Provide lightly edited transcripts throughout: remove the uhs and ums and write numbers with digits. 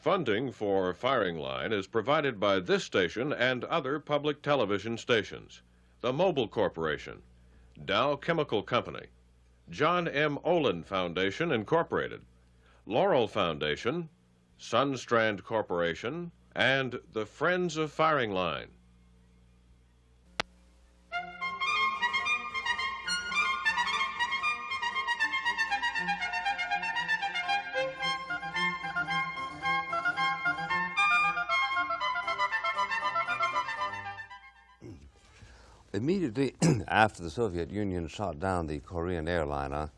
Funding for Firing Line is provided by this station and other public television stations. The Mobil Corporation, Dow Chemical Company, John M. Olin Foundation, Incorporated, Laurel Foundation, Sunstrand Corporation, and the Friends of Firing Line. Immediately after the Soviet Union shot down the Korean airliner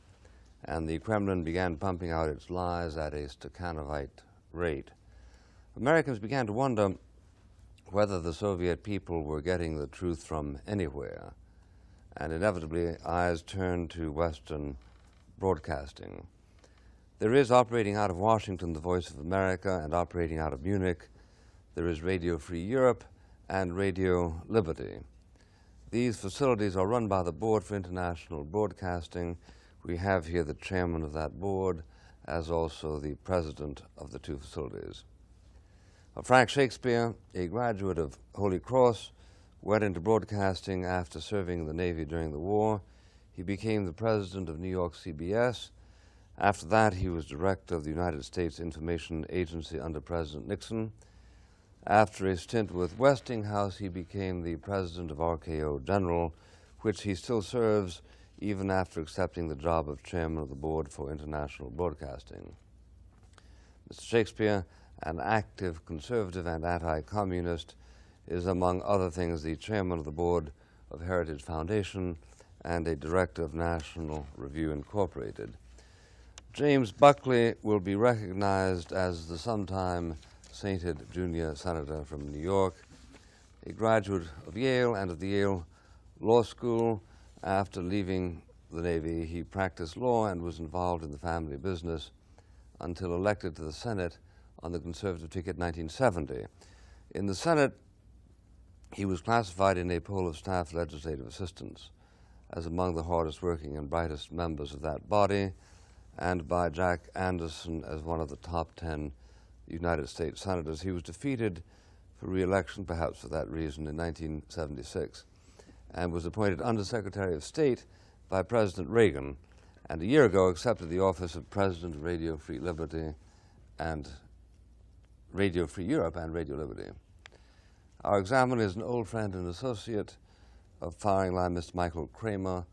and the Kremlin began pumping out its lies at a Stakhanovite rate, Americans began to wonder whether the Soviet people were getting the truth from anywhere, and inevitably eyes turned to Western broadcasting. There is, operating out of Washington, the Voice of America, and operating out of Munich, there is Radio Free Europe and Radio Liberty. These facilities are run by the Board for International Broadcasting. We have here the chairman of that board, as also the president of the two facilities. Frank Shakespeare, a graduate of Holy Cross, went into broadcasting after serving in the Navy during the war. He became the president of New York CBS. After that, he was director of the United States Information Agency under President Nixon. After a stint with Westinghouse, he became the president of RKO General, which he still serves even after accepting the job of chairman of the Board for International Broadcasting. Mr. Shakespeare, an active conservative and anti-communist, is among other things the chairman of the Board of Heritage Foundation and a director of National Review Incorporated. James Buckley will be recognized as the sometime sainted junior senator from New York, a graduate of Yale and of the Yale Law School. After leaving the Navy, he practiced law and was involved in the family business until elected to the Senate on the Conservative ticket in 1970. In the Senate, he was classified in a poll of staff legislative assistants as among the hardest working and brightest members of that body, and by Jack Anderson as one of the top 10 United States senators. He was defeated for re-election, perhaps for that reason, in 1976, and was appointed Undersecretary of State by President Reagan, and a year ago accepted the office of President of Radio Free Liberty and Radio Free Europe and Radio Liberty. Our examiner is an old friend and associate of Firing Line, Mr. Michael Kramer,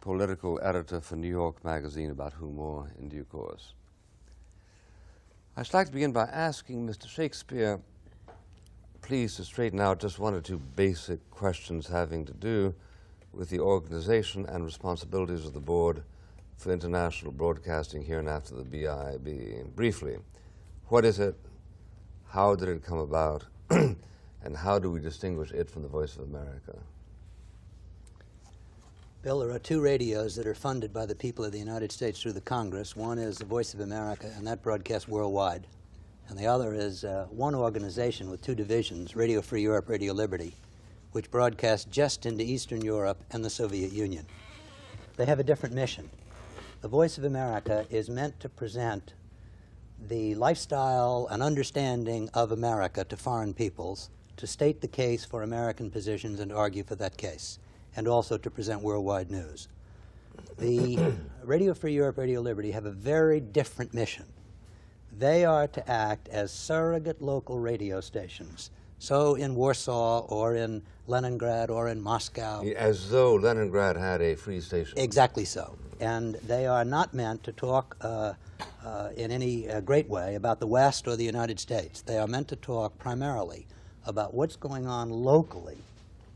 political editor for New York Magazine, about whom more in due course. I'd like to begin by asking Mr. Shakespeare, please, to straighten out just one or two basic questions having to do with the organization and responsibilities of the Board for International Broadcasting here and after the BIB. Briefly, what is it, how did it come about, and how do we distinguish it from the Voice of America? Bill, there are two radios that are funded by the people of the United States through the Congress. One is the Voice of America, and that broadcasts worldwide. And the other is one organization with two divisions, Radio Free Europe, Radio Liberty, which broadcasts just into Eastern Europe and the Soviet Union. They have a different mission. The Voice of America is meant to present the lifestyle and understanding of America to foreign peoples, to state the case for American positions and argue for that case, and also to present worldwide news. The Radio Free Europe, Radio Liberty have a very different mission. They are to act as surrogate local radio stations. So in Warsaw or in Leningrad or in Moscow. As though Leningrad had a free station. Exactly so. And they are not meant to talk in any great way about the West or the United States. They are meant to talk primarily about what's going on locally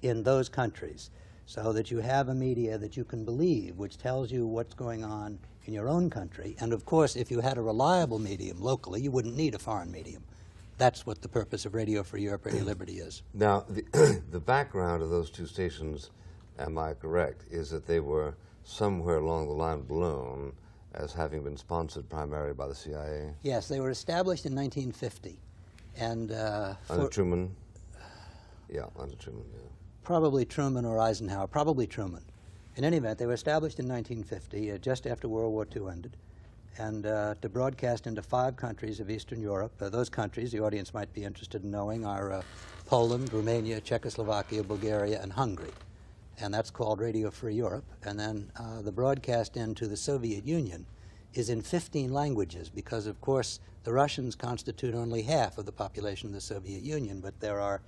in those countries, so that you have a media that you can believe, which tells you what's going on in your own country. And of course, if you had a reliable medium locally, you wouldn't need a foreign medium. That's what the purpose of Radio Free Europe, Radio Liberty is. Now, the background of those two stations, am I correct, is that they were somewhere along the line blown as having been sponsored primarily by the CIA? Yes, they were established in 1950. And under Truman? Yeah, under Truman, yeah. Probably Truman or Eisenhower, probably Truman. In any event, they were established in 1950, just after World War II ended. and to broadcast into 5 countries of Eastern Europe. Those countries, the audience might be interested in knowing, are Poland, Romania, Czechoslovakia, Bulgaria, and Hungary. And that's called Radio Free Europe. And then the broadcast into the Soviet Union is in 15 languages because, of course, the Russians constitute only half of the population of the Soviet Union, but there are,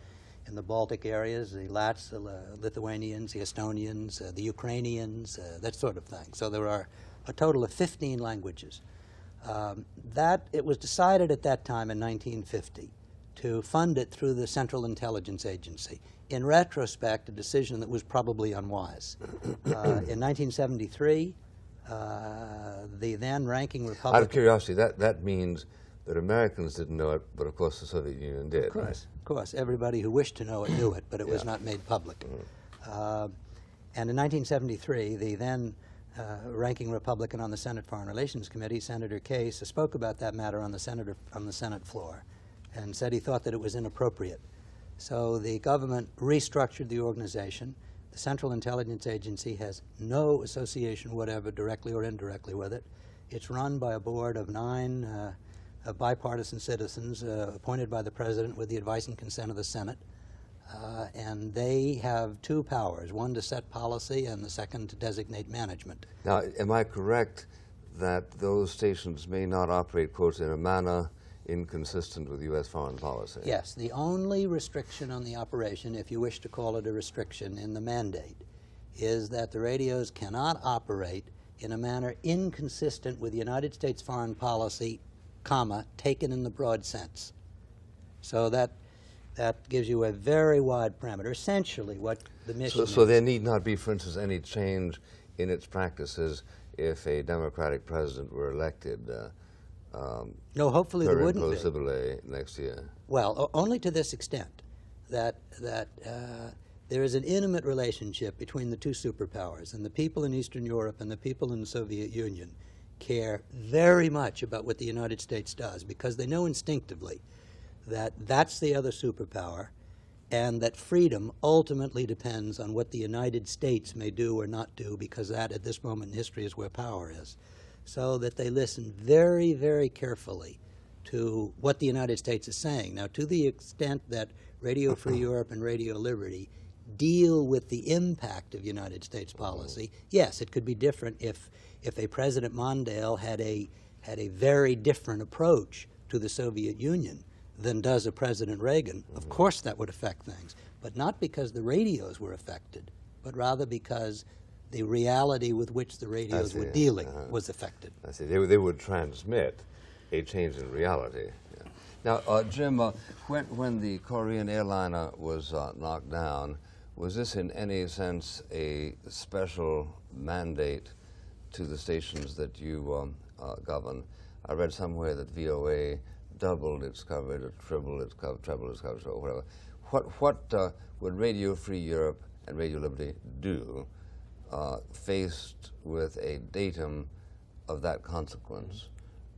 in the Baltic areas, the Lats, the Lithuanians, the Estonians, the Ukrainians, that sort of thing. So there are a total of 15 languages. It was decided at that time in 1950 to fund it through the Central Intelligence Agency. In retrospect, a decision that was probably unwise. In 1973, the then ranking Republican... Out of curiosity, that means that Americans didn't know it, but of course the Soviet Union did. Of course. Everybody who wished to know it knew it, but it was not made public. And in 1973, the then ranking Republican on the Senate Foreign Relations Committee, Senator Case, spoke about that matter on the Senate floor and said he thought that it was inappropriate. So the government restructured the organization. The Central Intelligence Agency has no association whatever, directly or indirectly, with it. It's run by a board of 9 bipartisan citizens appointed by the President with the advice and consent of the Senate. And they have 2 powers, one to set policy and the second to designate management. Now, am I correct that those stations may not operate, quote, in a manner inconsistent with U.S. foreign policy? Yes. The only restriction on the operation, if you wish to call it a restriction in the mandate, is that the radios cannot operate in a manner inconsistent with the United States foreign policy, comma, taken in the broad sense. So that gives you a very wide parameter. Essentially, what the mission is. So there need not be, for instance, any change in its practices if a Democratic president were elected. No, hopefully there wouldn't be. Next year. Well, only to this extent, that there is an intimate relationship between the 2 superpowers, and the people in Eastern Europe and the people in the Soviet Union care very much about what the United States does because they know instinctively that that's the other superpower and that freedom ultimately depends on what the United States may do or not do because that, at this moment in history, is where power is. So that they listen very, very carefully to what the United States is saying. Now, to the extent that Radio Free Europe and Radio Liberty deal with the impact of United States policy, yes, it could be different if a President Mondale had a very different approach to the Soviet Union than does a President Reagan. Of course that would affect things, but not because the radios were affected, but rather because the reality with which the radios were dealing was affected. I see. They would transmit a change in reality. Yeah. Now, Jim, when the Korean airliner was knocked down, was this in any sense a special mandate to the stations that you govern? I read somewhere that VOA doubled its coverage, or trebled its coverage, or whatever. What would Radio Free Europe and Radio Liberty do faced with a datum of that consequence,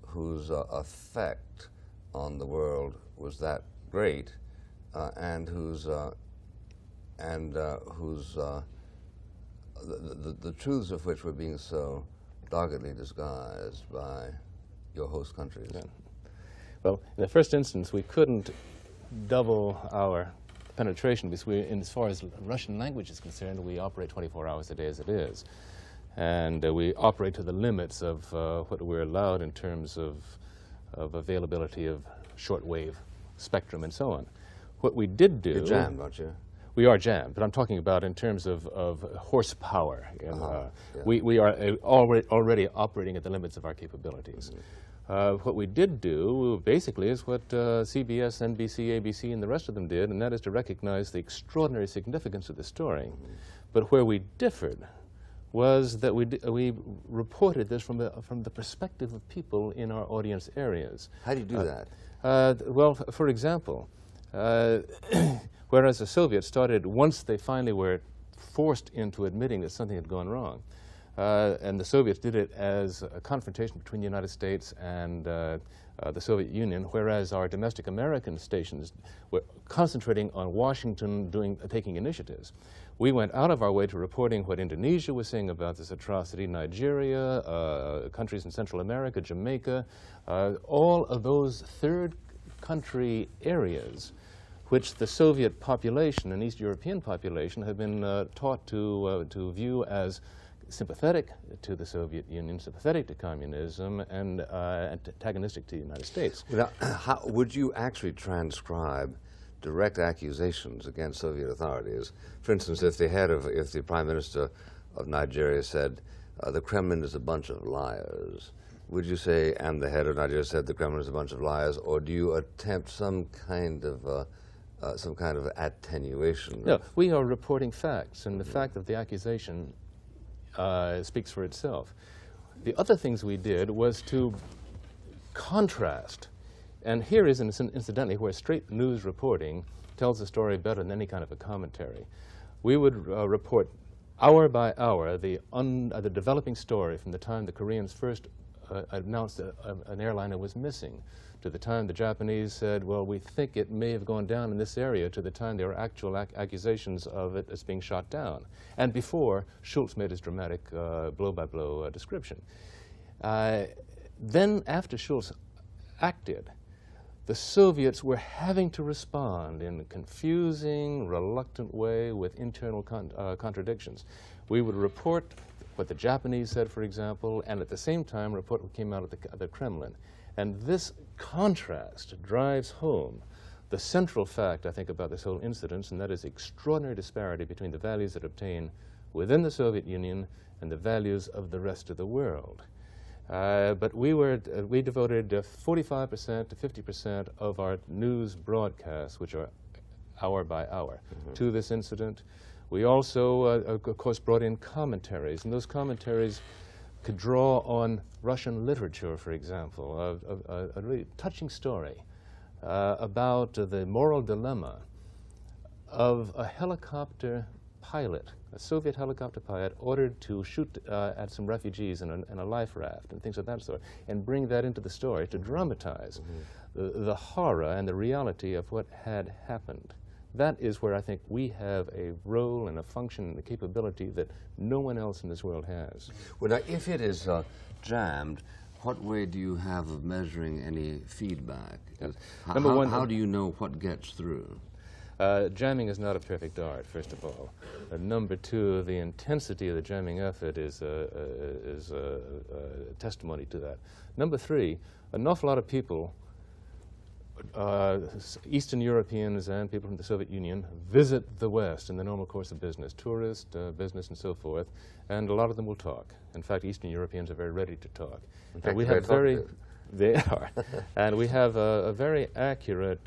whose effect on the world was that great, and the truths of which were being so doggedly disguised by your host countries? Yeah. Well, in the first instance, we couldn't double our penetration because as far as Russian language is concerned, we operate 24 hours a day as it is. And we operate to the limits of what we're allowed in terms of availability of shortwave spectrum and so on. What we did do... You're jammed, aren't you? We are jammed, but I'm talking about in terms of horsepower. And, we are already operating at the limits of our capabilities. What we did do, basically, is what CBS, NBC, ABC, and the rest of them did, and that is to recognize the extraordinary significance of the story. But where we differed was that we reported this from the perspective of people in our audience areas. How do you do that? Well, for example, whereas the Soviets started, once they finally were forced into admitting that something had gone wrong, and the Soviets did it as a confrontation between the United States and the Soviet Union, whereas our domestic American stations were concentrating on Washington taking initiatives. We went out of our way to reporting what Indonesia was saying about this atrocity, Nigeria, countries in Central America, Jamaica, all of those third country areas which the Soviet population and East European population have been taught to view as sympathetic to the Soviet Union, sympathetic to communism, and antagonistic to the United States. Now, how would you actually transcribe direct accusations against Soviet authorities? For instance, if the Prime Minister of Nigeria said, the Kremlin is a bunch of liars, would you say, and the head of Nigeria said the Kremlin is a bunch of liars, or do you attempt some kind of attenuation? No, we are reporting facts, and the fact of the accusation speaks for itself. The other things we did was to contrast, and here is incidentally where straight news reporting tells the story better than any kind of a commentary. We would report hour by hour the developing story from the time the Koreans first announced an airliner was missing, to the time the Japanese said, well, we think it may have gone down in this area, to the time there were actual accusations of it as being shot down, and before Schultz made his dramatic blow-by-blow description. Then, after Schultz acted, the Soviets were having to respond in a confusing, reluctant way with internal contradictions. We would report what the Japanese said, for example, and at the same time report what came out of the Kremlin. And this contrast drives home the central fact, I think, about this whole incident, and that is extraordinary disparity between the values that obtain within the Soviet Union and the values of the rest of the world. But we devoted 45% to 50% of our news broadcasts, which are hour by hour, to this incident. We also, of course, brought in commentaries, and those commentaries could draw on Russian literature, for example, a really touching story about the moral dilemma of a helicopter pilot, a Soviet helicopter pilot, ordered to shoot at some refugees in a life raft and things of that sort, and bring that into the story to dramatize the horror and the reality of what had happened. That is where I think we have a role and a function and a capability that no one else in this world has. Well, now, if it is jammed, what way do you have of measuring any feedback? How do you know what gets through? Jamming is not a perfect art, first of all. Number two, the intensity of the jamming effort is testimony to that. Number three, an awful lot of people, Eastern Europeans and people from the Soviet Union, visit the West in the normal course of business, tourist, business, and so forth, and a lot of them will talk. In fact, Eastern Europeans are very ready to talk. In fact, we have they are, and we have a very accurate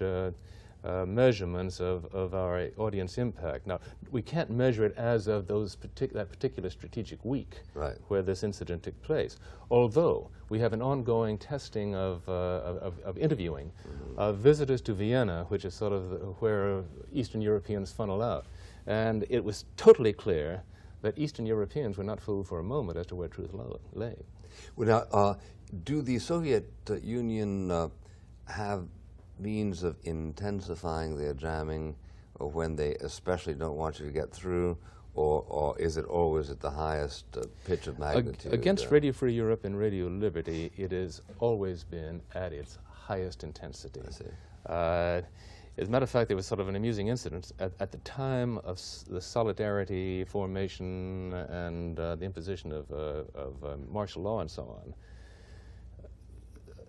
measurements of our audience impact. Now, we can't measure it as of that particular strategic week where this incident took place, although we have an ongoing testing of interviewing visitors to Vienna, which is sort of where Eastern Europeans funnel out. And it was totally clear that Eastern Europeans were not fooled for a moment as to where truth lay. Well, now, do the Soviet Union have means of intensifying their jamming, or when they especially don't want you to get through, or is it always at the highest pitch of magnitude? Against Radio Free Europe and Radio Liberty, it has always been at its highest intensity. I see. As a matter of fact, there was sort of an amusing incident. At the time of the Solidarity formation and the imposition of martial law and so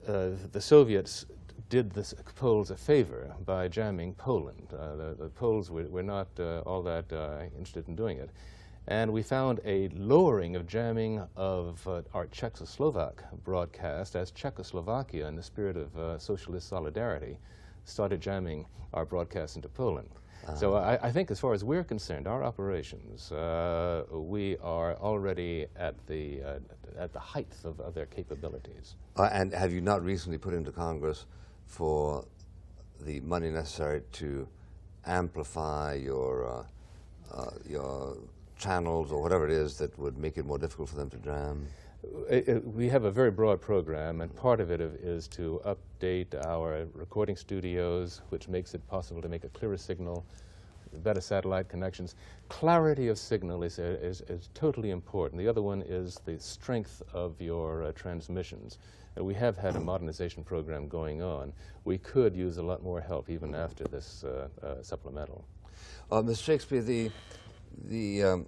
on, the Soviets did the Poles a favor by jamming Poland. The Poles were not all that interested in doing it. And we found a lowering of jamming of our Czechoslovak broadcast as Czechoslovakia, in the spirit of socialist solidarity, started jamming our broadcast into Poland. So I think as far as we're concerned, our operations, we are already at the height of their capabilities. And have you not recently put into Congress for the money necessary to amplify your channels or whatever it is that would make it more difficult for them to jam? We have a very broad program, and part of it is to update our recording studios, which makes it possible to make a clearer signal, better satellite connections. Clarity of signal is totally important. The other one is the strength of your transmissions. We have had a modernization program going on. We could use a lot more help even after this supplemental. Mr. Shakespeare, the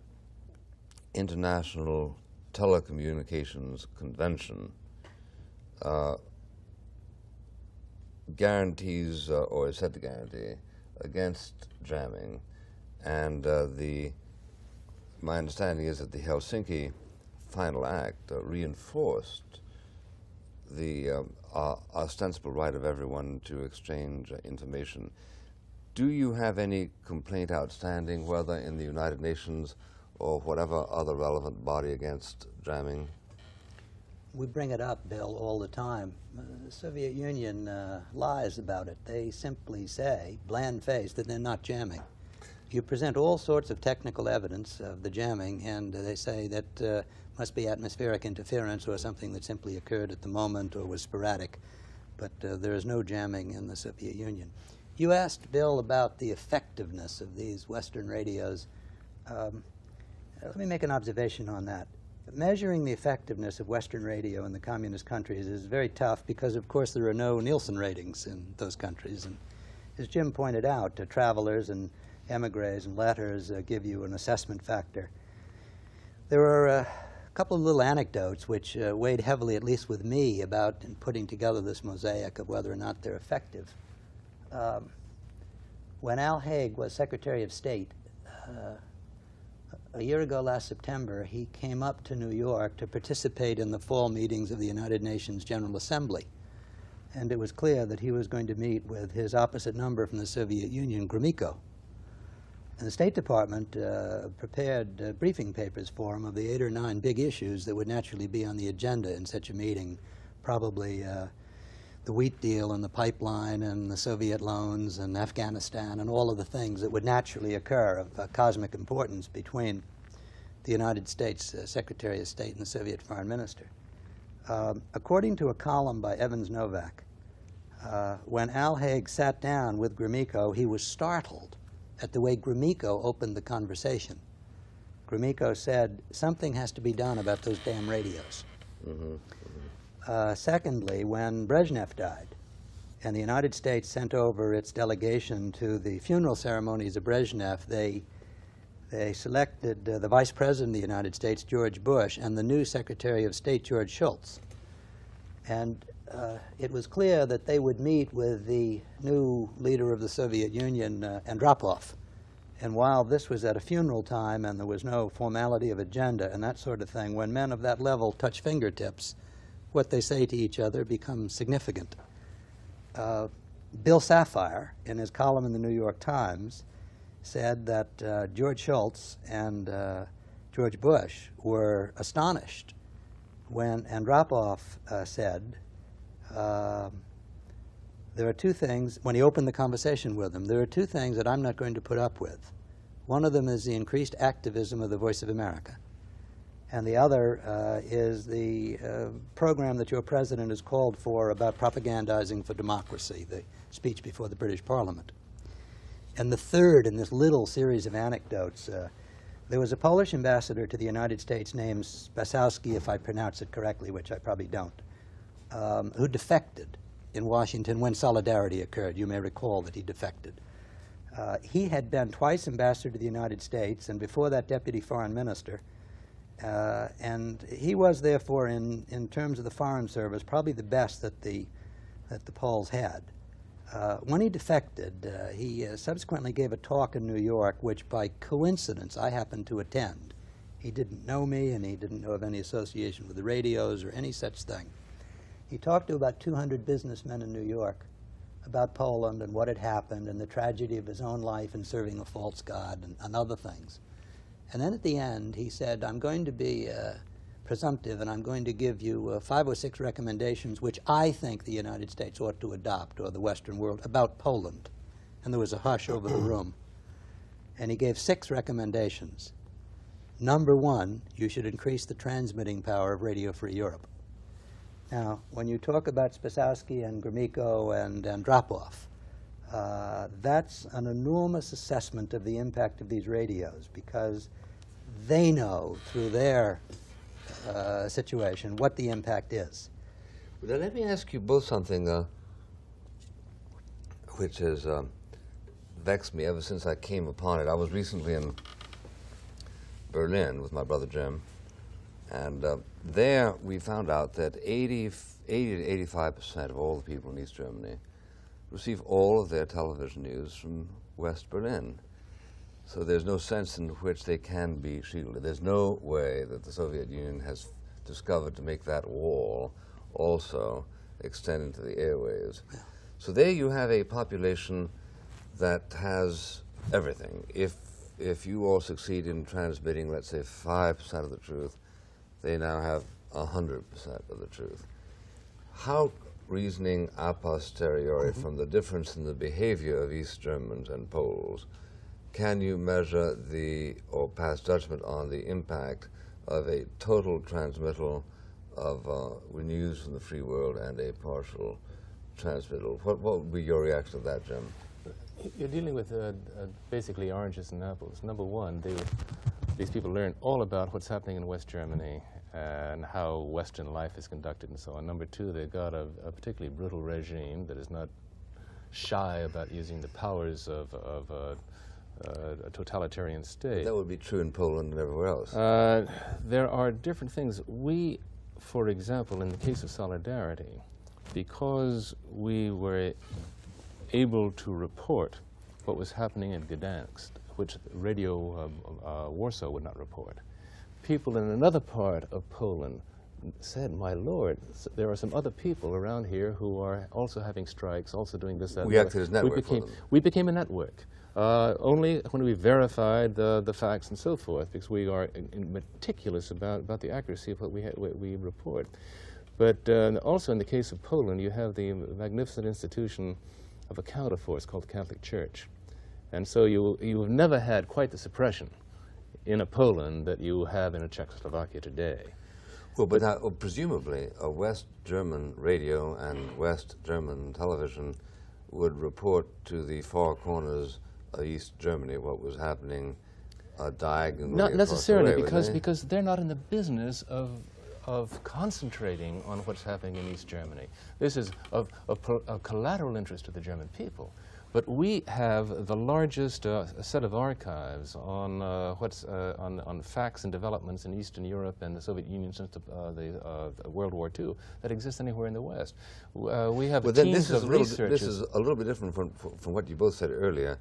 International Telecommunications Convention guarantees, or is said to guarantee, against jamming, and my understanding is that the Helsinki Final Act reinforced the ostensible right of everyone to exchange information. Do you have any complaint outstanding, whether in the United Nations or whatever other relevant body, against jamming? We bring it up, Bill, all the time. The Soviet Union lies about it. They simply say, bland-faced, that they're not jamming. You present all sorts of technical evidence of the jamming, and they say that must be atmospheric interference or something that simply occurred at the moment or was sporadic. But there is no jamming in the Soviet Union. You asked, Bill, about the effectiveness of these Western radios. Let me make an observation on that. Measuring the effectiveness of Western radio in the communist countries is very tough because, of course, there are no Nielsen ratings in those countries. And as Jim pointed out, travelers and emigres and letters give you an assessment factor. There are a couple of little anecdotes which weighed heavily, at least with me, about in putting together this mosaic of whether or not they're effective. When Al Haig was Secretary of State, a year ago last September, he came up to New York to participate in the fall meetings of the United Nations General Assembly. And it was clear that he was going to meet with his opposite number from the Soviet Union, Gromyko. And the State Department prepared briefing papers for him of the 8 or 9 big issues that would naturally be on the agenda in such a meeting, probably the wheat deal and the pipeline and the Soviet loans and Afghanistan and all of the things that would naturally occur of cosmic importance between the United States Secretary of State and the Soviet Foreign Minister. According to a column by Evans Novak, when Al Haig sat down with Gromyko, he was startled at the way Gromyko opened the conversation. Gromyko said, "Something has to be done about those damn radios." Secondly, when Brezhnev died, and the United States sent over its delegation to the funeral ceremonies of Brezhnev, they selected the Vice President of the United States, George Bush, and the new Secretary of State, George Shultz. And it was clear that they would meet with the new leader of the Soviet Union, Andropov. And while this was at a funeral time and there was no formality of agenda and that sort of thing, when men of that level touch fingertips, what they say to each other becomes significant. Bill Sapphire, in his column in the New York Times, said that George Shultz and George Bush were astonished when Andropov said, there are 2 things, when he opened the conversation with them, there are 2 things that I'm not going to put up with. One of them is the increased activism of the Voice of America. And the other is the program that your president has called for about propagandizing for democracy, the speech before the British Parliament. And the third in this little series of anecdotes, there was a Polish ambassador to the United States named Spasowski, if I pronounce it correctly, which I probably don't, who defected in Washington when Solidarity occurred. You may recall that he defected. He had been twice ambassador to the United States, and before that deputy foreign minister. And he was, therefore, in terms of the Foreign Service, probably the best that the Poles had. When he defected, he subsequently gave a talk in New York, which by coincidence I happened to attend. He didn't know me, and he didn't know of any association with the radios or any such thing. He talked to about 200 businessmen in New York about Poland and what had happened and the tragedy of his own life in serving a false god and other things. And then at the end, he said, I'm going to be presumptive, and I'm going to give you 5 or 6 recommendations which I think the United States ought to adopt, or the Western world, about Poland. And there was a hush over the room. And he gave 6 recommendations. number one, you should increase the transmitting power of Radio Free Europe. Now, when you talk about Spasowski and Gromyko and Andropov, that's an enormous assessment of the impact of these radios, because they know through their situation what the impact is. Well, let me ask you both something which has vexed me ever since I came upon it. I was recently in Berlin with my brother Jim, and there we found out that 80 to 85% of all the people in East Germany receive all of their television news from West Berlin. So there's no sense in which they can be shielded. There's no way that the Soviet Union has discovered to make that wall also extend into the airwaves. So there you have a population that has everything. If you all succeed in transmitting, let's say, 5% of the truth, they now have 100% of the truth. How, reasoning a posteriori from the difference in the behavior of East Germans and Poles, can you measure or pass judgment on the impact of a total transmittal of news from the free world and a partial transmittal? What would be your reaction to that, Jim? You're dealing with basically oranges and apples. Number one, these people learn all about what's happening in West Germany and how Western life is conducted and so on. Number two, they've got a particularly brutal regime that is not shy about using the powers of a totalitarian state. That would be true in Poland and everywhere else. There are different things. We, for example, in the case of Solidarity, because we were able to report what was happening in Gdansk, which Radio Warsaw would not report, people in another part of Poland said, my Lord, there are some other people around here who are also having strikes, also doing this, that. We acted as network for them. We became a network. Only when we verified the facts and so forth, because we are meticulous about the accuracy of what we report. But also in the case of Poland, you have the magnificent institution of a counterforce called the Catholic Church. And so you have never had quite the suppression in a Poland that you have in a Czechoslovakia today. Well, but presumably a West German radio and West German television would report to the far corners of East Germany what was happening diagonally. Not necessarily, away, because they're not in the business of concentrating on what's happening in East Germany. This is of collateral interest to the German people. But we have the largest set of archives on on facts and developments in Eastern Europe and the Soviet Union since the World War II that exists anywhere in the West. We have teams of researchers. This is a little bit different from what you both said earlier,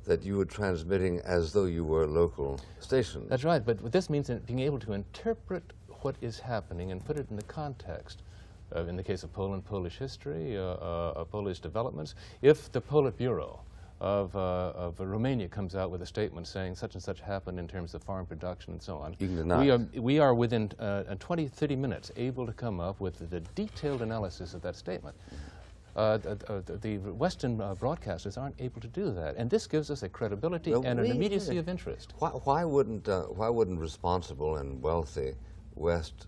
that you were transmitting as though you were local stations. That's right, but this means being able to interpret what is happening and put it in the context. In the case of Poland, Polish history, Polish developments. If the Politburo of Romania comes out with a statement saying such and such happened in terms of farm production and so on, we are within 20, 30 minutes able to come up with the detailed analysis of that statement. The Western broadcasters aren't able to do that, and this gives us a credibility and an immediacy of interest. Why wouldn't responsible and wealthy West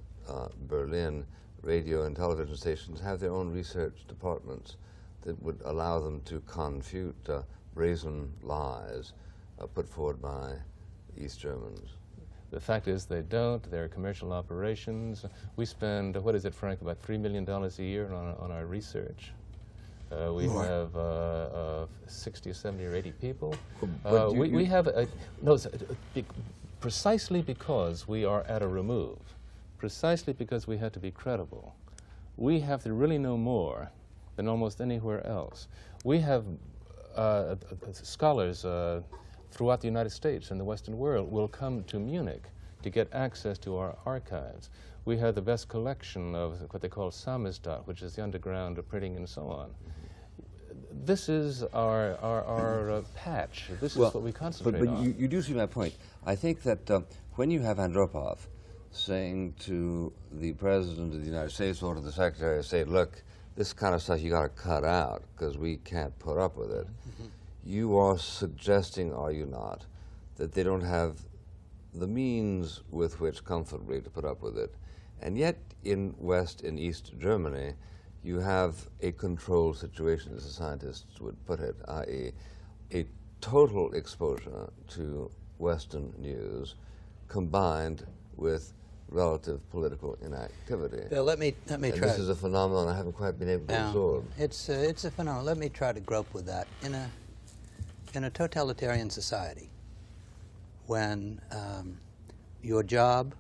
Berlin radio and television stations have their own research departments that would allow them to confute brazen lies put forward by East Germans? The fact is they don't. They're commercial operations. We spend, what is it, Frank, about $3 million a year on our research. We have 60 or 70 or 80 people. We have, precisely because we are at a remove, precisely because we have to be credible, we have to really know more than almost anywhere else. We have scholars throughout the United States and the Western world will come to Munich to get access to our archives. We have the best collection of what they call Samizdat, which is the underground printing and so on. This is our patch. This is what we concentrate on. But you do see my point. I think that when you have Andropov saying to the President of the United States or to the Secretary of State, look, this kind of stuff you got to cut out because we can't put up with it, you are suggesting, are you not, that they don't have the means with which comfortably to put up with it. And yet in West and East Germany, you have a controlled situation, as the scientists would put it, i.e. a total exposure to Western news combined with relative political inactivity. Bill, let me And try. this is a phenomenon I haven't quite been able to absorb. It's a phenomenon. Let me try to grope with that. In a totalitarian society, when your job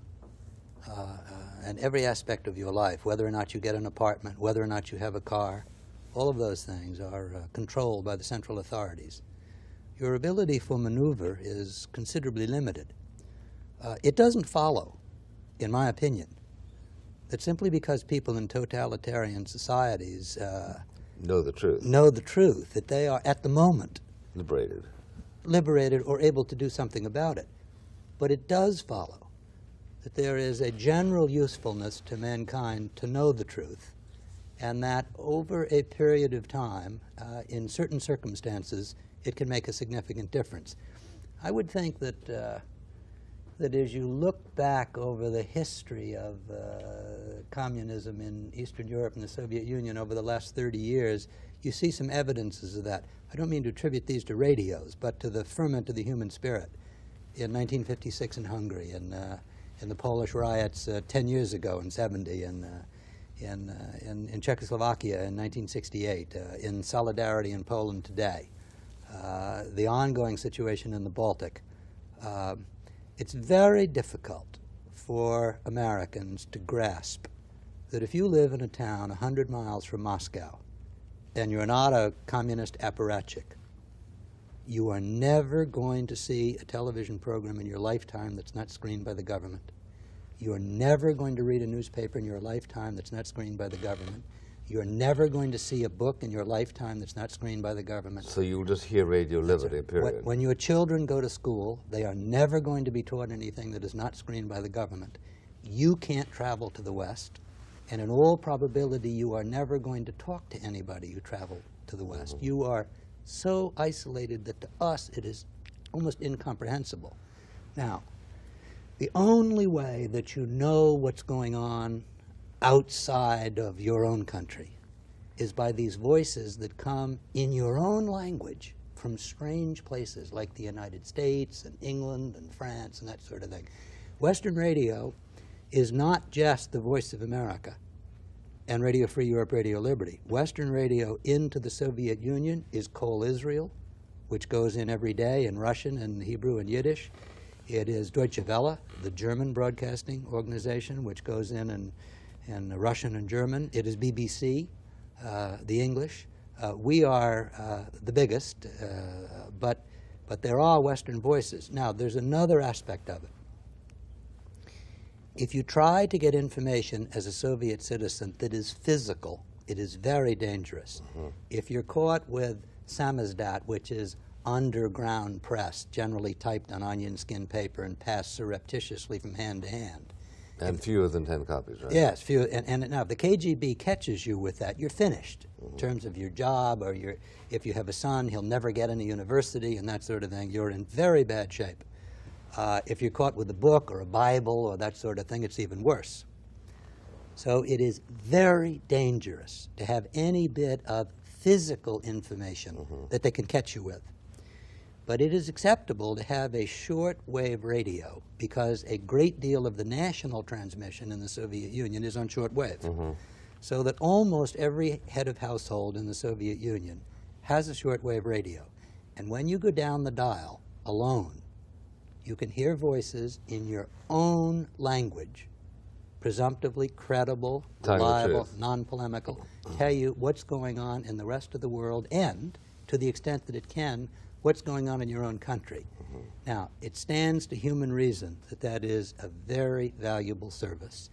and every aspect of your life, whether or not you get an apartment, whether or not you have a car, all of those things are controlled by the central authorities. Your ability for maneuver is considerably limited. It doesn't follow, in my opinion, that simply because people in totalitarian societies Know the truth, that they are, at the moment, liberated or able to do something about it. But it does follow that there is a general usefulness to mankind to know the truth, and that over a period of time, in certain circumstances, it can make a significant difference. I would think that that as you look back over the history of communism in Eastern Europe and the Soviet Union over the last 30 years, you see some evidences of that. I don't mean to attribute these to radios, but to the ferment of the human spirit. In 1956 in Hungary, in the Polish riots 10 years ago in 70, in Czechoslovakia in 1968, in Solidarity in Poland today, the ongoing situation in the Baltic. It's very difficult for Americans to grasp that if you live in a town 100 miles from Moscow and you're not a communist apparatchik, you are never going to see a television program in your lifetime that's not screened by the government. You are never going to read a newspaper in your lifetime that's not screened by the government. You're never going to see a book in your lifetime that's not screened by the government. So you'll just hear Radio Liberty, period. When your children go to school, they are never going to be taught anything that is not screened by the government. You can't travel to the West, and in all probability, you are never going to talk to anybody who travel to the West. You are so isolated that to us it is almost incomprehensible. Now, the only way that you know what's going on outside of your own country is by these voices that come in your own language from strange places like the United States and England and France and that sort of thing. Western radio is not just the Voice of America and Radio Free Europe, Radio Liberty. Western radio into the Soviet Union is Kol Israel, which goes in every day in Russian and Hebrew and Yiddish. It is Deutsche Welle, the German broadcasting organization, which goes in Russian and German. It is BBC, the English. We are the biggest, but there are Western voices. Now, there's another aspect of it. If you try to get information as a Soviet citizen that is physical, it is very dangerous. If you're caught with samizdat, which is underground press, generally typed on onion skin paper and passed surreptitiously from hand to hand. And fewer than 10 copies, right? Yes, fewer. And now, if the KGB catches you with that, you're finished in terms of your job, or if you have a son, he'll never get into university and that sort of thing. You're in very bad shape. If you're caught with a book or a Bible or that sort of thing, it's even worse. So it is very dangerous to have any bit of physical information that they can catch you with. But it is acceptable to have a short-wave radio because a great deal of the national transmission in the Soviet Union is on short-wave. So that almost every head of household in the Soviet Union has a short-wave radio. And when you go down the dial alone, you can hear voices in your own language, presumptively credible, reliable, non-polemical, tell you what's going on in the rest of the world and, to the extent that it can, what's going on in your own country. Now, it stands to human reason that that is a very valuable service.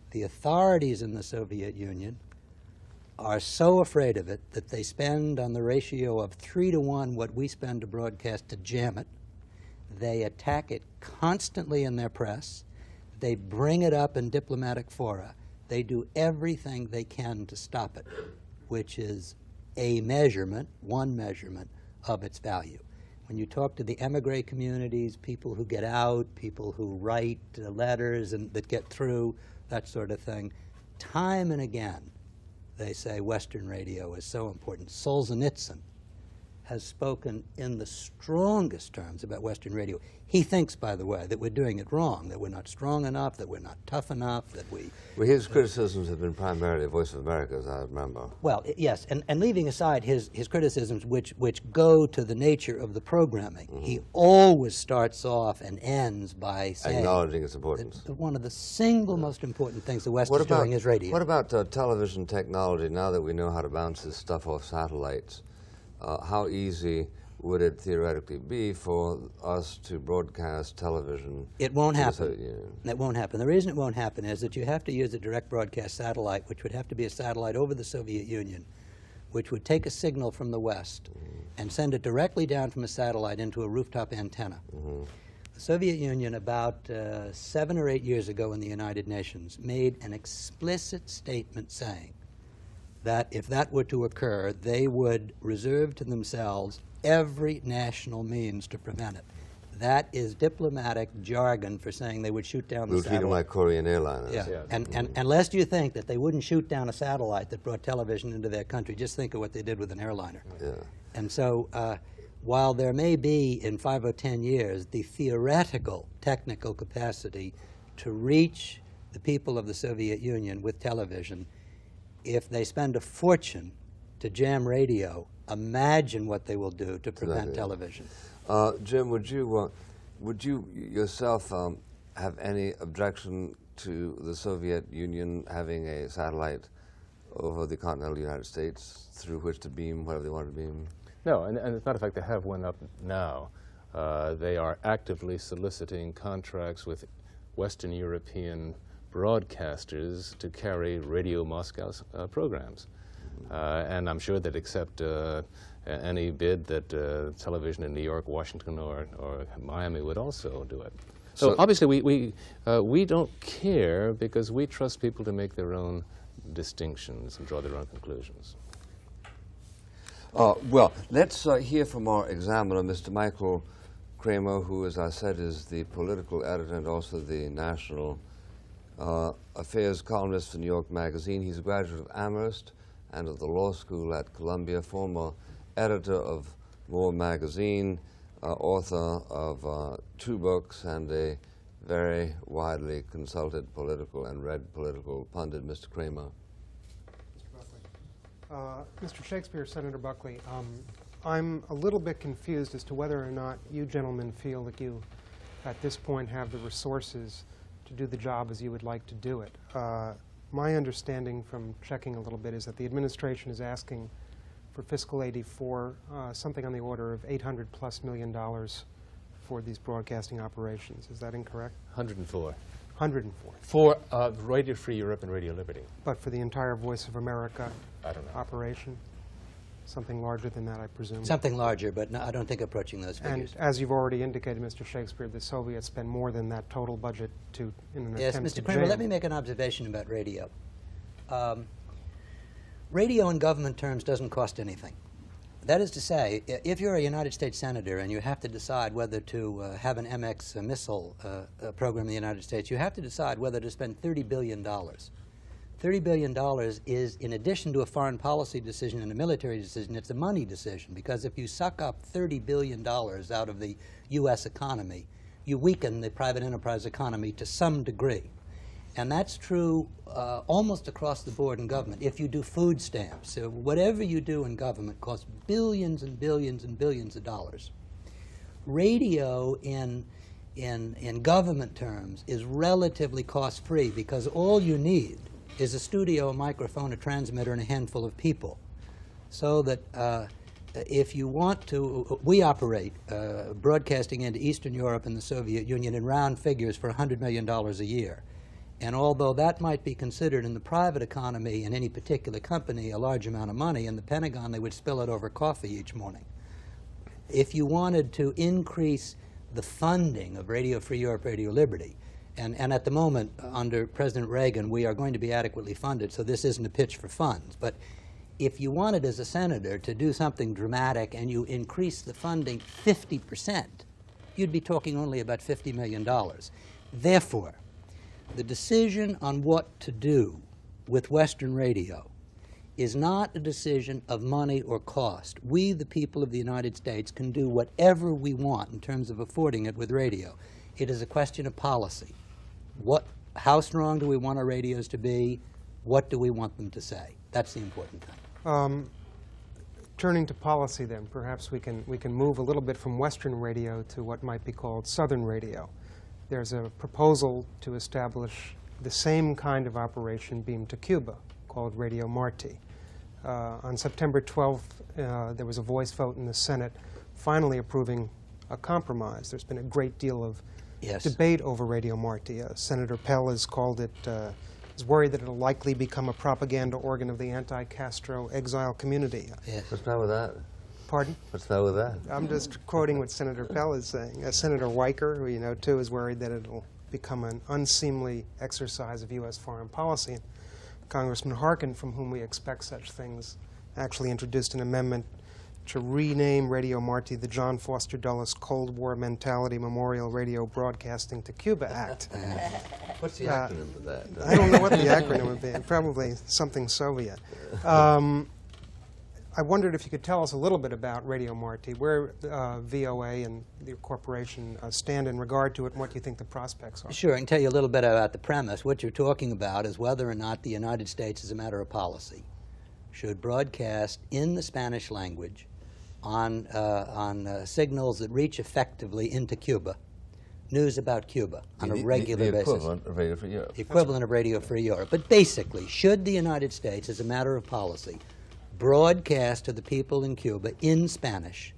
The authorities in the Soviet Union are so afraid of it that they spend on the ratio of 3 to 1 what we spend to broadcast to jam it. They attack it constantly in their press. They bring it up in diplomatic fora. They do everything they can to stop it, which is a measurement, one measurement, of its value. when you talk to the emigre communities, people who get out, people who write letters and that get through, that sort of thing, time and again, they say Western radio is so important. Solzhenitsyn has spoken in the strongest terms about Western radio. He thinks, by the way, that we're doing it wrong, that we're not strong enough, that we're not tough enough, that we... Well, his criticisms have been primarily Voice of America, as I remember. Well, yes, and leaving aside his criticisms which go to the nature of the programming, he always starts off and ends by saying... Acknowledging its importance. That one of the single most important things the West is doing is radio. What about television technology, now that we know how to bounce this stuff off satellites? How easy would it theoretically be for us to broadcast television? It won't happen. That won't happen. The reason it won't happen is that you have to use a direct broadcast satellite, which would have to be a satellite over the Soviet Union, which would take a signal from the West and send it directly down from a satellite into a rooftop antenna. The Soviet Union, about 7 or 8 years ago in the United Nations, made an explicit statement saying that if that were to occur, they would reserve to themselves every national means to prevent it. That is diplomatic jargon for saying they would shoot down the satellite. We'll treat them like Korean airliners. Yeah, and lest you think that they wouldn't shoot down a satellite that brought television into their country, just think of what they did with an airliner. Yeah. And so while there may be, in 5 or 10 years, the theoretical technical capacity to reach the people of the Soviet Union with television, if they spend a fortune to jam radio, imagine what they will do to prevent television. Jim, would you yourself have any objection to the Soviet Union having a satellite over the continental United States through which to beam whatever they wanted to beam? No, and as a matter of fact, they have one up now. They are actively soliciting contracts with Western European broadcasters to carry Radio Moscow's programs. And I'm sure they'd accept any bid that television in New York, Washington, or Miami would also do it. So obviously we don't care because we trust people to make their own distinctions and draw their own conclusions. Well, let's hear from our examiner, Mr. Michael Kramer, who, as I said, is the political editor and also the national affairs columnist for New York Magazine. He's a graduate of Amherst and of the law school at Columbia, former editor of More Magazine, author of 2 books, and a very widely consulted political and read political pundit. Mr. Kramer. Mr. Shakespeare, Senator Buckley, I'm a little bit confused as to whether or not you gentlemen feel that you, at this point, have the resources to do the job as you would like to do it. My understanding from checking a little bit is that the administration is asking for fiscal 84 something on the order of $800+ million for these broadcasting operations. Is that incorrect? 104. 104. For Radio Free Europe and Radio Liberty. But for the entire Voice of America I don't know. operation? Something larger than that, I presume. Something larger, but no, I don't think approaching those figures. And as you've already indicated, Mr. Shakespeare, the Soviets spend more than that total budget in an Yes, attempt to Mr. Kramer, jam. let me make an observation about radio. Radio in government terms doesn't cost anything. That is to say, if you're a United States Senator and you have to decide whether to have an MX missile program in the United States, you have to decide whether to spend $30 billion. $30 billion is, in addition to a foreign policy decision and a military decision, it's a money decision, because if you suck up $30 billion out of the U.S. economy, you weaken the private enterprise economy to some degree. And that's true almost across the board in government. If you do food stamps, whatever you do in government costs billions and billions and billions of dollars. Radio in government terms is relatively cost-free because all you need is a studio, a microphone, a transmitter, and a handful of people. So that if you want to, we operate broadcasting into Eastern Europe and the Soviet Union in round figures for $100 million a year. And although that might be considered in the private economy in any particular company a large amount of money, in the Pentagon they would spill it over coffee each morning. If you wanted to increase the funding of Radio Free Europe, Radio Liberty, and at the moment under President Reagan we are going to be adequately funded, so this isn't a pitch for funds, but if you wanted as a senator to do something dramatic and you increase the funding 50%, you'd be talking only about $50 million. Therefore, the decision on what to do with Western radio is not a decision of money or cost. We, the people of the United States, can do whatever we want in terms of affording it with radio. It is a question of policy. How strong do we want our radios to be? What do we want them to say? That's the important thing. Turning to policy then, perhaps we can move a little bit from Western radio to what might be called Southern radio. There's a proposal to establish the same kind of operation beamed to Cuba, called Radio Marti. On September 12th, there was a voice vote in the Senate finally approving a compromise. There's been a great deal of debate over Radio Marti. Senator Pell has called it, is worried that it'll likely become a propaganda organ of the anti-Castro exile community. Yes. What's wrong with that? Pardon? What's wrong with that? I'm just quoting what Senator Pell is saying. Senator Weicker, who you know too, is worried that it'll become an unseemly exercise of U.S. foreign policy. Congressman Harkin, from whom we expect such things, actually introduced an amendment to rename Radio Marti the John Foster Dulles Cold War Mentality Memorial Radio Broadcasting to Cuba Act. What's the acronym of that? I don't know what the acronym would be. Probably something Soviet. I wondered if you could tell us a little bit about Radio Marti, where VOA and the corporation stand in regard to it, and what you think the prospects are. Sure, I can tell you a little bit about the premise. What you're talking about is whether or not the United States, as a matter of policy, should broadcast in the Spanish language on signals that reach effectively into Cuba, news about Cuba on a regular basis. The equivalent of Radio Free Europe. The equivalent of Radio Free Europe. But basically, should the United States, as a matter of policy, broadcast to the people in Cuba in Spanish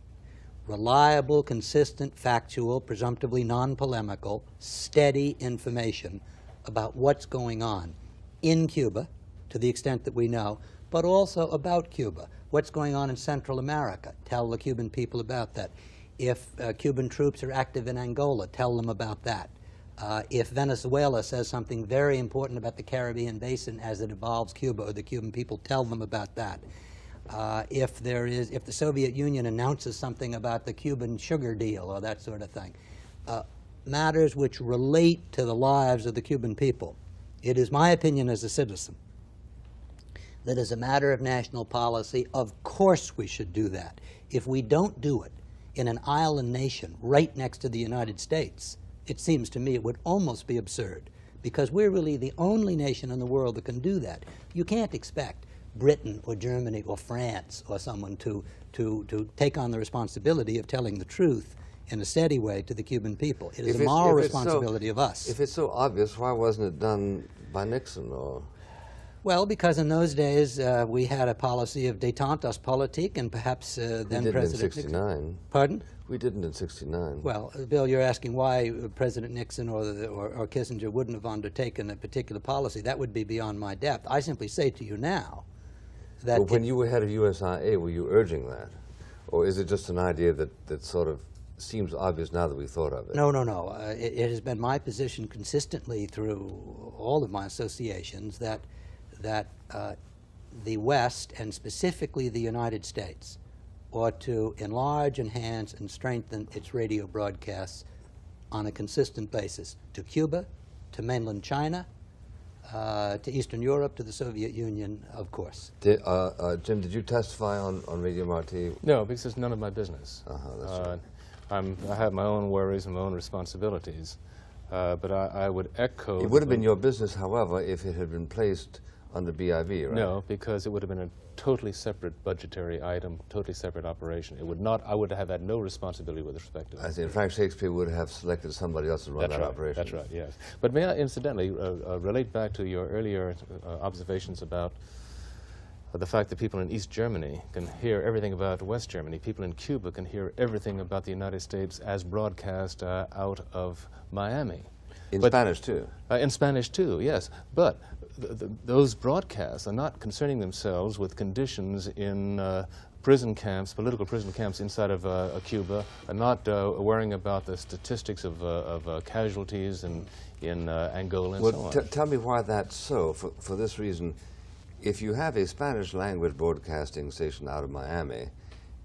reliable, consistent, factual, presumptively non-polemical, steady information about what's going on in Cuba, to the extent that we know, but also about Cuba. What's going on in Central America? Tell the Cuban people about that. If Cuban troops are active in Angola, tell them about that. If Venezuela says something very important about the Caribbean basin as it involves Cuba or the Cuban people, tell them about that. If the Soviet Union announces something about the Cuban sugar deal or that sort of thing, matters which relate to the lives of the Cuban people. It is my opinion as a citizen that as a matter of national policy, of course we should do that. If we don't do it in an island nation right next to the United States, it seems to me it would almost be absurd, because we're really the only nation in the world that can do that. You can't expect Britain or Germany or France or someone to take on the responsibility of telling the truth in a steady way to the Cuban people. It is a moral responsibility of us. If it's so obvious, why wasn't it done by Nixon? Or? Well, because in those days we had a policy of détente politique, and perhaps then President Nixon. In 69. Pardon? We didn't in 69. Well, Bill, you're asking why President Nixon or Kissinger wouldn't have undertaken a particular policy. That would be beyond my depth. I simply say to you now that... But when you were head of USIA, were you urging that? Or is it just an idea that sort of seems obvious now that we thought of it? No, no, no. It has been my position consistently through all of my associations that the West, and specifically the United States, ought to enlarge, enhance, and strengthen its radio broadcasts on a consistent basis to Cuba, to mainland China, to Eastern Europe, to the Soviet Union, of course. Jim, did you testify on Radio Marti? No, because it's none of my business. That's right. I have my own worries and my own responsibilities, but I would echo... It would have been your business, however, if it had been placed under BIV, right? No, because it would have been a totally separate budgetary item, totally separate operation. It would not. I would have had no responsibility with respect to it. I see. In fact, Shakespeare would have selected somebody else to run that operation. That's right. Yes. But may I incidentally relate back to your earlier observations about the fact that people in East Germany can hear everything about West Germany. People in Cuba can hear everything about the United States as broadcast out of Miami. In Spanish, too. In Spanish, too, yes. But those broadcasts are not concerning themselves with conditions in prison camps, political prison camps inside of Cuba, and not worrying about the statistics of casualties in Angola and so on. Tell me why that's so. For this reason, if you have a Spanish language broadcasting station out of Miami,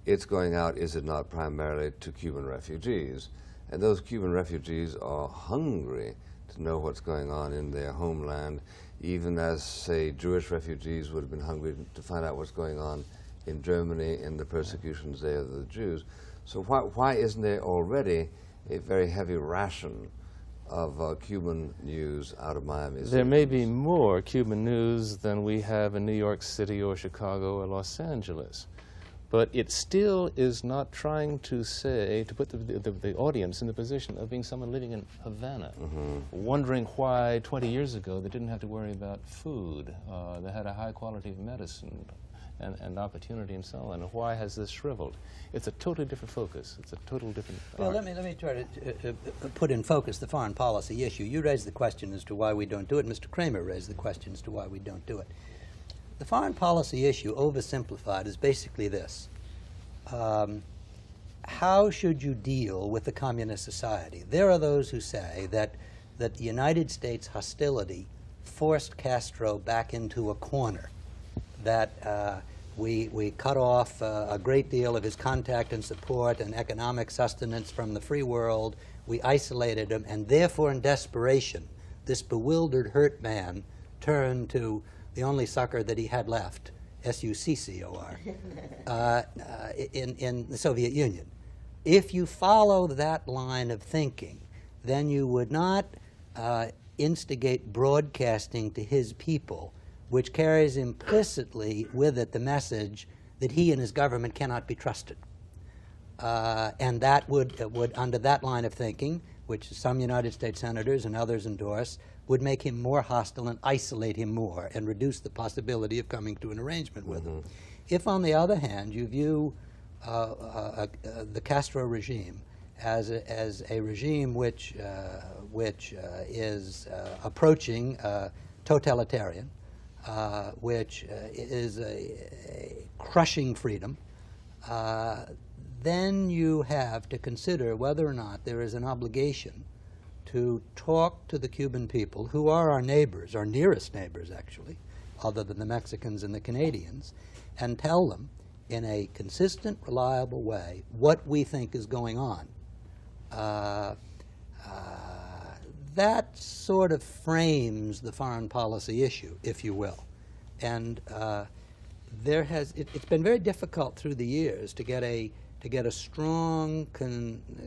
it's going out, is it not, primarily to Cuban refugees. And those Cuban refugees are hungry to know what's going on in their homeland, even as, say, Jewish refugees would have been hungry to find out what's going on in Germany in the persecutions there of the Jews. So why isn't there already a very heavy ration of Cuban news out of Miami? There may be more Cuban news than we have in New York City or Chicago or Los Angeles. But it still is not trying to say, to put the audience in the position of being someone living in Havana, wondering why 20 years ago they didn't have to worry about food, they had a high quality of medicine and opportunity and so on. And why has this shriveled? It's a totally different focus. It's a total different Well, let me try to put in focus the foreign policy issue. You raised the question as to why we don't do it. Mr. Kramer raised the question as to why we don't do it. The foreign policy issue, oversimplified, is basically this. How should you deal with the communist society? There are those who say that the United States hostility forced Castro back into a corner, that we cut off a great deal of his contact and support and economic sustenance from the free world. We isolated him, and therefore in desperation, this bewildered, hurt man turned to the only succor that he had left, S-U-C-C-O-R, in the Soviet Union. If you follow that line of thinking, then you would not instigate broadcasting to his people, which carries implicitly with it the message that he and his government cannot be trusted. And that would, under that line of thinking, which some United States senators and others endorse, would make him more hostile and isolate him more and reduce the possibility of coming to an arrangement with him. If, on the other hand, you view the Castro regime as a regime which is approaching totalitarian, which is a crushing freedom, then you have to consider whether or not there is an obligation to talk to the Cuban people, who are our neighbors, our nearest neighbors actually, other than the Mexicans and the Canadians, and tell them in a consistent, reliable way what we think is going on. That sort of frames the foreign policy issue, if you will. And it's been very difficult through the years to get a strong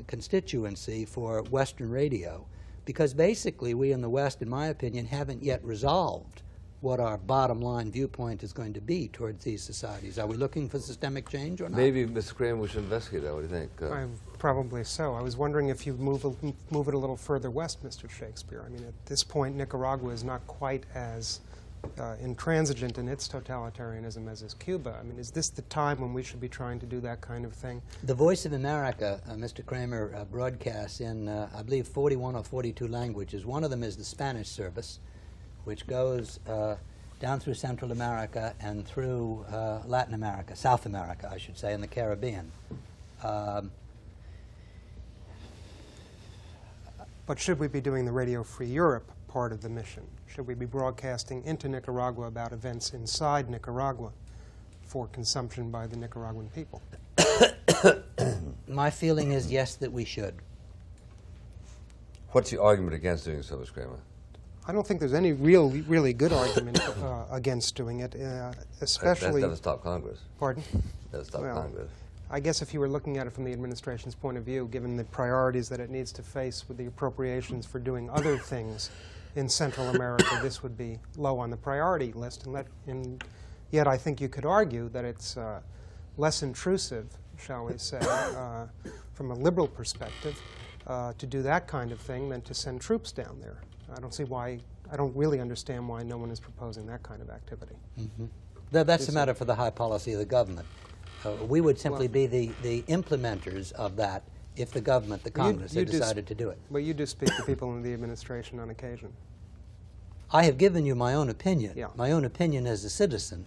constituency for Western radio, because basically we in the West, in my opinion, haven't yet resolved what our bottom line viewpoint is going to be towards these societies. Are we looking for systemic change or not? Maybe, Mr. Kramer, we should investigate that. What do you think? Probably so. I was wondering if you'd move it a little further west, Mr. Shakespeare. I mean, at this point, Nicaragua is not quite as intransigent in its totalitarianism as is Cuba. I mean, is this the time when we should be trying to do that kind of thing? The Voice of America, Mr. Kramer, broadcasts in, I believe, 41 or 42 languages. One of them is the Spanish service, which goes down through Central America and through Latin America, South America, I should say, and the Caribbean. But should we be doing the Radio Free Europe part of the mission? Should we be broadcasting into Nicaragua about events inside Nicaragua for consumption by the Nicaraguan people? My feeling is yes, that we should. What's the argument against doing so, Mr. Kramer? I don't think there's any really good argument against doing it, especially... That doesn't stop Congress. Pardon? Doesn't stop Congress. I guess if you were looking at it from the administration's point of view, given the priorities that it needs to face with the appropriations for doing other things in Central America, this would be low on the priority list. And yet I think you could argue that it's less intrusive, shall we say, from a liberal perspective, to do that kind of thing than to send troops down there. I don't really understand why no one is proposing that kind of activity. Mm-hmm. That's a matter for the high policy of the government. We would simply be the implementers of that if the government, the Congress, had decided to do it. But you do speak to people in the administration on occasion. I have given you my own opinion. Yeah. My own opinion as a citizen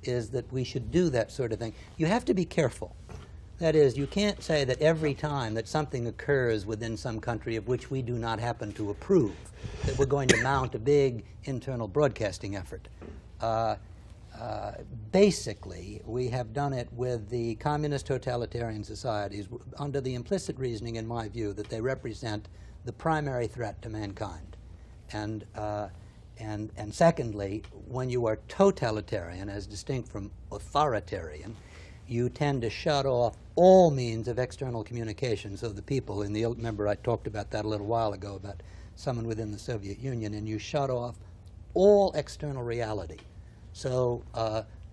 is that we should do that sort of thing. You have to be careful. That is, you can't say that every time that something occurs within some country of which we do not happen to approve, that we're going to mount a big internal broadcasting effort. basically, we have done it with the communist totalitarian societies under the implicit reasoning, in my view, that they represent the primary threat to mankind. And secondly, when you are totalitarian, as distinct from authoritarian, you tend to shut off all means of external communication. So the people in the, remember I talked about that a little while ago, about someone within the Soviet Union, and you shut off all external reality. So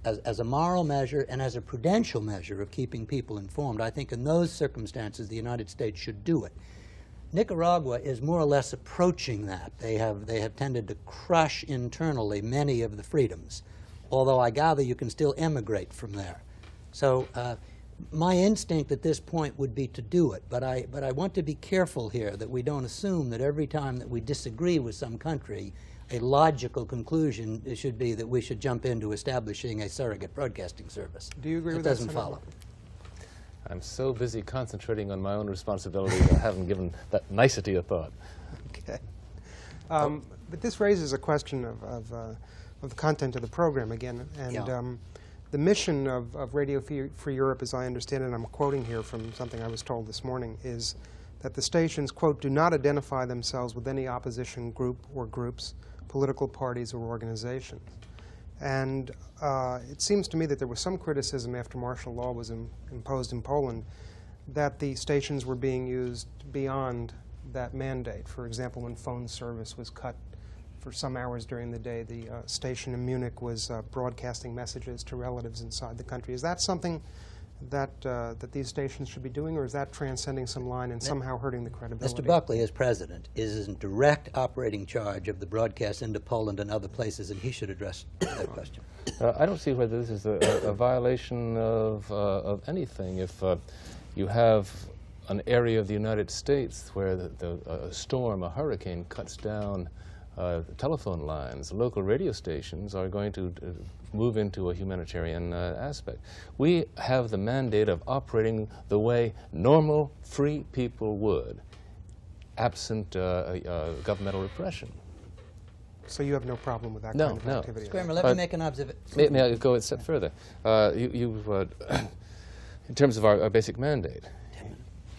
as a moral measure and as a prudential measure of keeping people informed, I think in those circumstances the United States should do it. Nicaragua is more or less approaching that. They have tended to crush internally many of the freedoms, although I gather you can still emigrate from there. So my instinct at this point would be to do it, but I want to be careful here that we don't assume that every time that we disagree with some country, a logical conclusion should be that we should jump into establishing a surrogate broadcasting service. Do you agree with that? It doesn't follow. I'm so busy concentrating on my own responsibilities, I haven't given that nicety a thought. Okay. But this raises a question of the content of the program again. And Yeah. The mission of Radio Free Europe, as I understand it, and I'm quoting here from something I was told this morning, is that the stations, quote, do not identify themselves with any opposition group or groups, political parties or organizations. And it seems to me that there was some criticism after martial law was imposed in Poland that the stations were being used beyond that mandate. For example, when phone service was cut for some hours during the day, the station in Munich was broadcasting messages to relatives inside the country. Is that something that these stations should be doing, or is that transcending some line and somehow hurting the credibility? Mr. Buckley, as president, is in direct operating charge of the broadcast into Poland and other places, and he should address that question. I don't see whether this is a violation of anything. If you have an area of the United States where a storm, a hurricane cuts down telephone lines, local radio stations are going to move into a humanitarian aspect. We have the mandate of operating the way normal, free people would, absent governmental repression. So you have no problem with that No, kind of no. activity? Kramer, let me make an observation. May I go a step further? In terms of our basic mandate,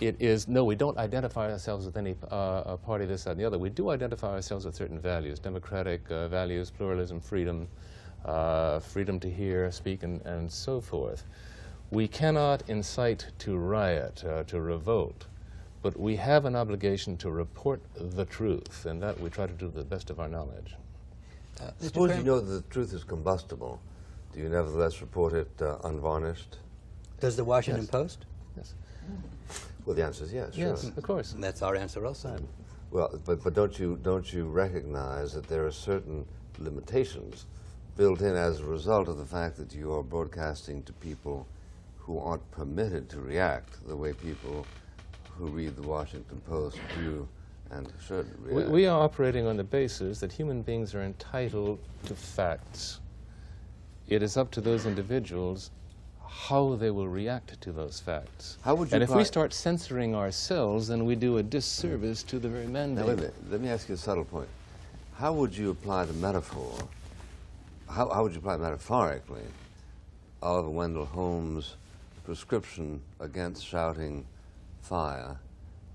it is, no, we don't identify ourselves with any party, this, that, and the other. We do identify ourselves with certain values, democratic values, pluralism, freedom, freedom to hear, speak, and so forth. We cannot incite to riot, to revolt, but we have an obligation to report the truth, and that we try to do to the best of our knowledge. Suppose you know that the truth is combustible. Do you nevertheless report it unvarnished? Does the Washington Yes. Post? Yes. Well, the answer is yes. Yes, Sure. of course. That's our answer also. Well, but don't you recognize that there are certain limitations built in as a result of the fact that you are broadcasting to people who aren't permitted to react the way people who read the Washington Post do and should react? We are operating on the basis that human beings are entitled to facts. It is up to those individuals how they will react to those facts. How would you and if we start censoring ourselves, then we do a disservice to the very mandate. Now, wait a minute. Let me ask you a subtle point. How would you apply the metaphor, how would you apply metaphorically Oliver Wendell Holmes' prescription against shouting fire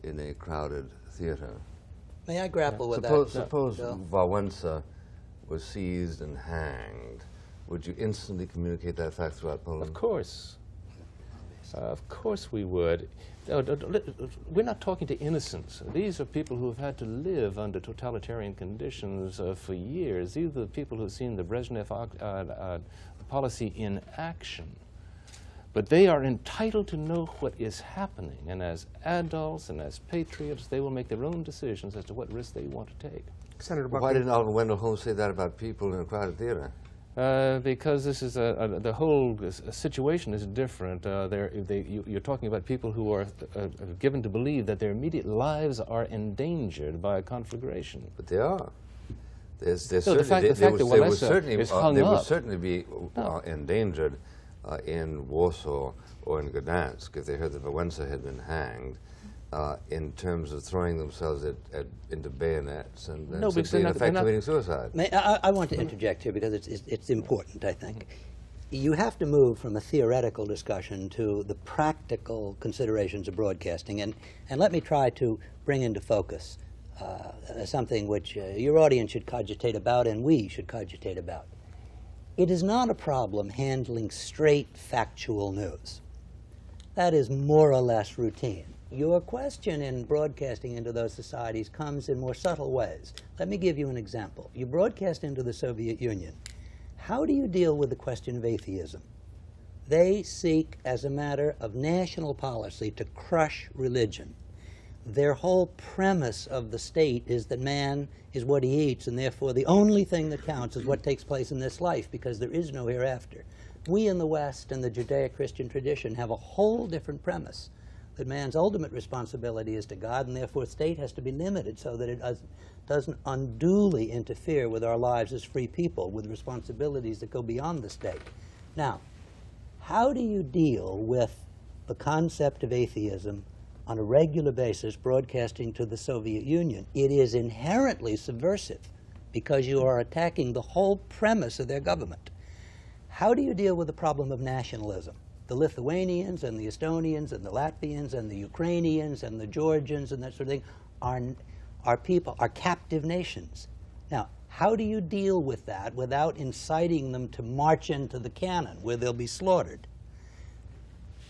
in a crowded theater? May I grapple with Suppose Bill? Wałęsa was seized and hanged. Would you instantly communicate that fact throughout Poland? Of course. Of course we would. We're not talking to innocents. These are people who have had to live under totalitarian conditions for years. These are the people who have seen the Brezhnev policy in action. But they are entitled to know what is happening, and as adults and as patriots, they will make their own decisions as to what risks they want to take. Senator Buckley. Why didn't Oliver Wendell Holmes say that about people in a crowded theater? Because this is the whole situation is different. You're talking about people who are given to believe that their immediate lives are endangered by a conflagration. But they are. They would certainly be endangered in Warsaw or in Gdansk if they heard that Wałęsa had been hanged. in terms of throwing themselves into bayonets and No, because succeed in effectuating suicide. I want to interject here because it's important, I think. You have to move from a theoretical discussion to the practical considerations of broadcasting. And let me try to bring into focus something which your audience should cogitate about and we should cogitate about. It is not a problem handling straight factual news. That is more or less routine. Your question in broadcasting into those societies comes in more subtle ways. Let me give you an example. You broadcast into the Soviet Union. How do you deal with the question of atheism? They seek, as a matter of national policy, to crush religion. Their whole premise of the state is that man is what he eats, and therefore the only thing that counts is what takes place in this life, because there is no hereafter. We in the West and the Judeo-Christian tradition have a whole different premise, that man's ultimate responsibility is to God, and therefore the state has to be limited so that it doesn't unduly interfere with our lives as free people, with responsibilities that go beyond the state. Now, how do you deal with the concept of atheism on a regular basis broadcasting to the Soviet Union? It is inherently subversive because you are attacking the whole premise of their government. How do you deal with the problem of nationalism? The Lithuanians and the Estonians and the Latvians and the Ukrainians and the Georgians and that sort of thing are captive nations. Now, how do you deal with that without inciting them to march into the cannon where they'll be slaughtered?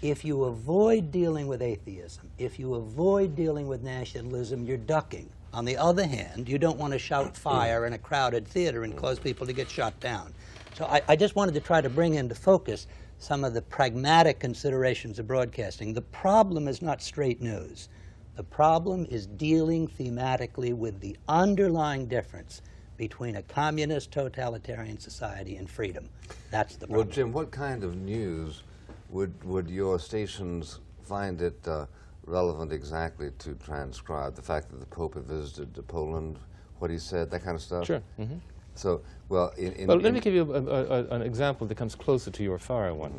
If you avoid dealing with atheism, if you avoid dealing with nationalism, you're ducking. On the other hand, you don't want to shout fire in a crowded theater and cause people to get shot down. So I just wanted to try to bring into focus some of the pragmatic considerations of broadcasting. The problem is not straight news. The problem is dealing thematically with the underlying difference between a communist totalitarian society and freedom. That's the problem. Well, Jim, what kind of news would your stations find it relevant exactly to transcribe? The fact that the Pope had visited Poland, what he said, that kind of stuff? Sure. Mm-hmm. So, well, let me give you an example that comes closer to your fire one.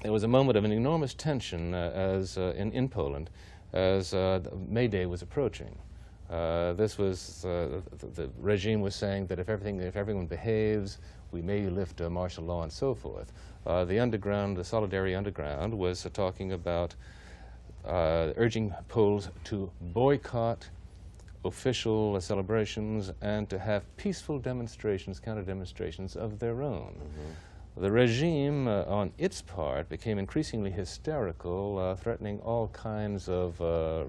There was a moment of an enormous tension in Poland as May Day was approaching. This was the regime was saying that if everyone behaves, we may lift martial law and so forth. The underground, the Solidarity Underground, was talking about urging Poles to boycott official celebrations and to have peaceful demonstrations, counter-demonstrations of their own. Mm-hmm. The regime, on its part, became increasingly hysterical, threatening all kinds of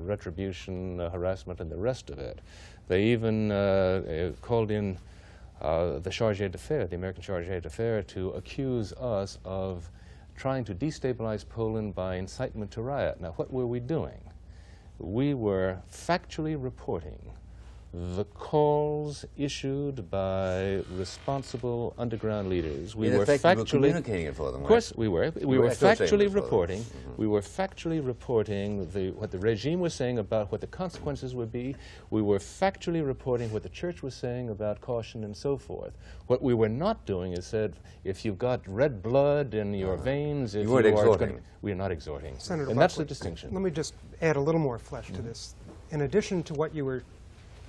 retribution, harassment, and the rest of it. They even called in the chargé d'affaires, the American chargé d'affaires, to accuse us of trying to destabilize Poland by incitement to riot. Now, what were we doing? We were factually reporting the calls issued by responsible underground leaders. We were factually communicating it for them. Of course, we were. We were factually reporting. Mm-hmm. We were factually reporting what the regime was saying about what the consequences would be. We were factually reporting what the church was saying about caution and so forth. What we were not doing is said, if you've got red blood in your veins, if you weren't exhorting. We are not exhorting. Senator and that's Buckley, the distinction. Let me just add a little more flesh to this. In addition to what you were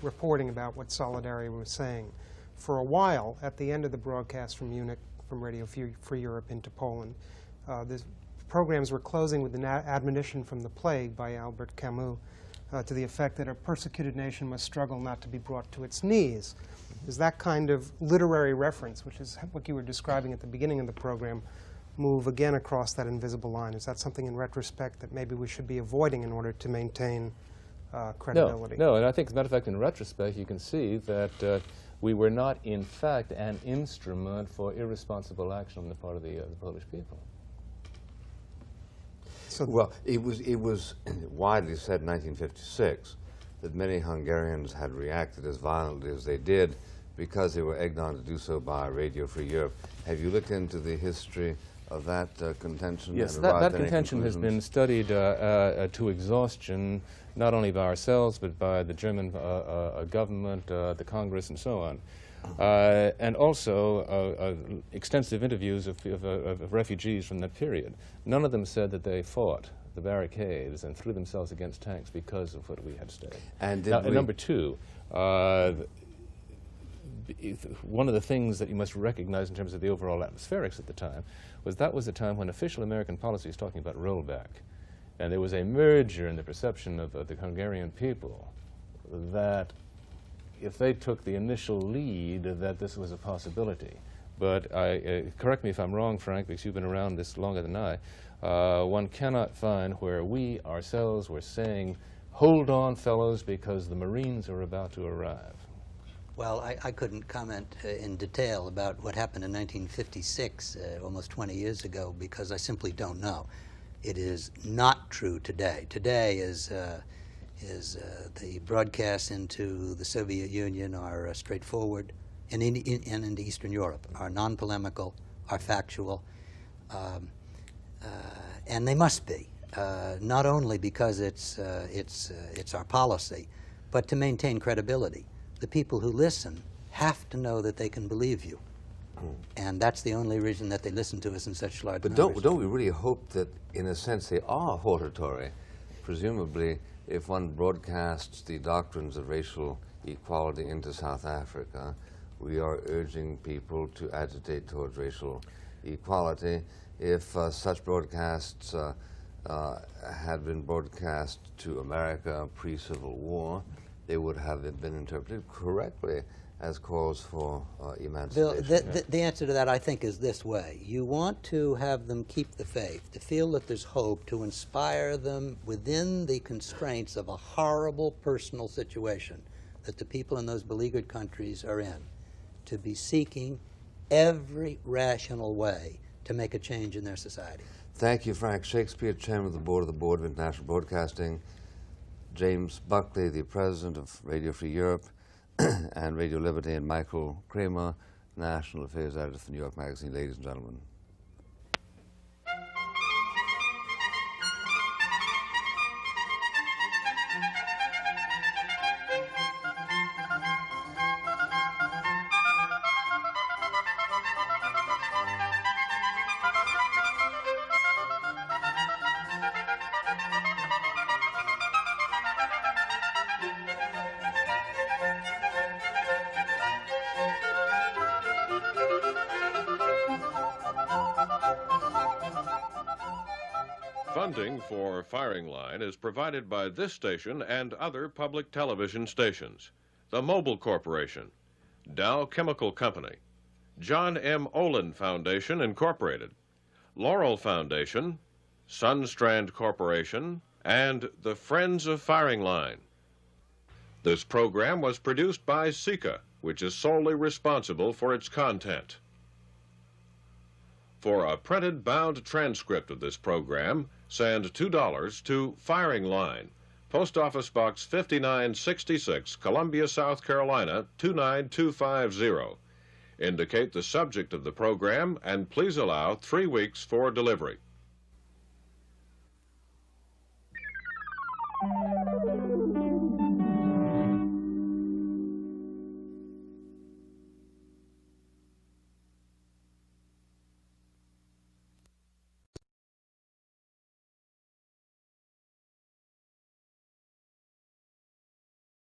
reporting about what Solidarity was saying, for a while, at the end of the broadcast from Munich, from Radio Free Europe into Poland, the programs were closing with an admonition from The Plague by Albert Camus to the effect that a persecuted nation must struggle not to be brought to its knees. Is that kind of literary reference, which is what you were describing at the beginning of the program, move again across that invisible line? Is that something in retrospect that maybe we should be avoiding in order to maintain credibility? No, and I think, as a matter of fact, in retrospect, you can see that we were not, in fact, an instrument for irresponsible action on the part of the Polish people. So well, it was widely said in 1956 that many Hungarians had reacted as violently as they did because they were egged on to do so by Radio Free Europe. Have you looked into the history of that contention? Yes, that contention has been studied to exhaustion, not only by ourselves, but by the German government, the Congress, and so on. And also extensive interviews of refugees from that period. None of them said that they fought. the barricades and threw themselves against tanks because of what we had to say. And number two, one of the things that you must recognize in terms of the overall atmospherics at the time was that was a time when official American policy was talking about rollback. And there was a merger in the perception of the Hungarian people that if they took the initial lead, that this was a possibility. But correct me if I'm wrong, Frank, because you've been around this longer than I, one cannot find where we ourselves were saying, hold on, fellows, because the Marines are about to arrive. Well, I couldn't comment in detail about what happened in 1956, almost 20 years ago, because I simply don't know. It is not true today. Today is the broadcasts into the Soviet Union are straightforward, and into Eastern Europe are non-polemical, are factual, and they must be, not only because it's our policy, but to maintain credibility. The people who listen have to know that they can believe you. And that's the only reason that they listen to us in such large numbers. But don't we really hope that, in a sense, they are hortatory? Presumably, if one broadcasts the doctrines of racial equality into South Africa, we are urging people to agitate towards racial equality. If such broadcasts had been broadcast to America pre-Civil War, they would have been interpreted correctly as calls for emancipation. Bill, the answer to that, I think, is this way. You want to have them keep the faith, to feel that there's hope, to inspire them within the constraints of a horrible personal situation that the people in those beleaguered countries are in, to be seeking every rational way to make a change in their society. Thank you, Frank Shakespeare, Chairman of the Board of International Broadcasting, James Buckley, the President of Radio Free Europe and Radio Liberty, and Michael Kramer, National Affairs Editor for New York Magazine. Ladies and gentlemen. Funding for Firing Line is provided by this station and other public television stations. The Mobil Corporation, Dow Chemical Company, John M. Olin Foundation, Incorporated, Laurel Foundation, Sunstrand Corporation, and the Friends of Firing Line. This program was produced by Sika, which is solely responsible for its content. For a printed bound transcript of this program, send $2 to Firing Line, Post Office Box 5966, Columbia, South Carolina 29250. Indicate the subject of the program and please allow 3 weeks for delivery.